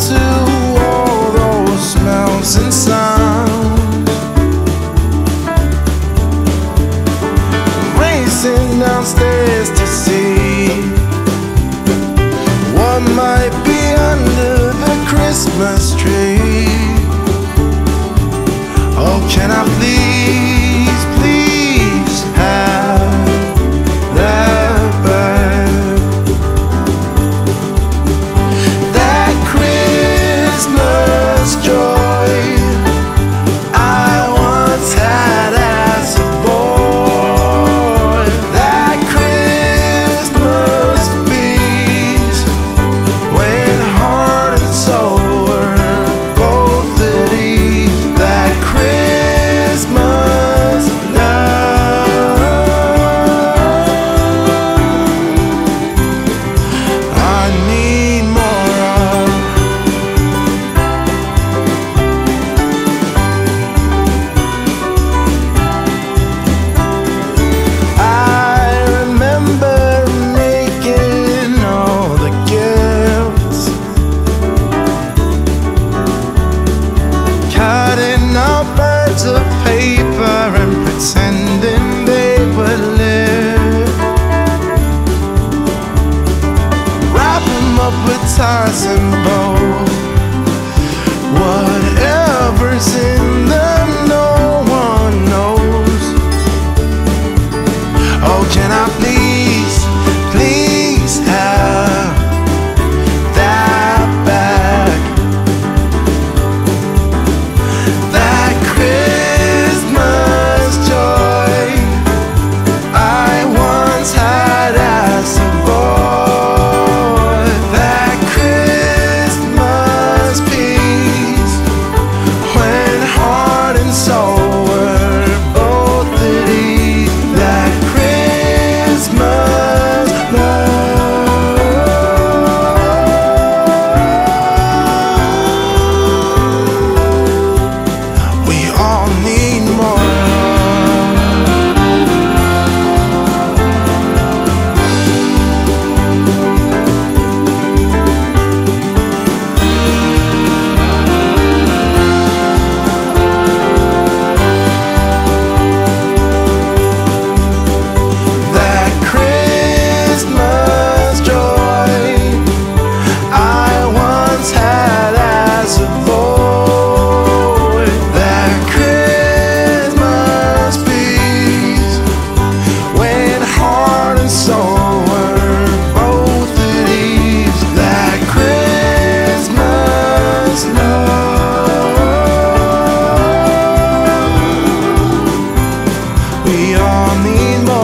to all those smells and sounds, racing downstairs to see what might be under the Christmas tree. Oh, can I please, please have that back? That Christmas joy I once had as a boy. That Christmas peace when heart and soul were both at ease. That Christmas love I need more of. I remember making all the gifts, cutting out birds of paper and pretending they would live, wrap 'em up with ties and bows. Whatever's in them, no one knows. Oh, can I please, please have that back? That Christmas joy I once had as a boy. That Christmas peace when heart and soul were both at ease. That Christmas love we all need more That Christmas joy I once had as a boy. That Christmas peace when heart and soul were both at ease. That Christmas love we all need more.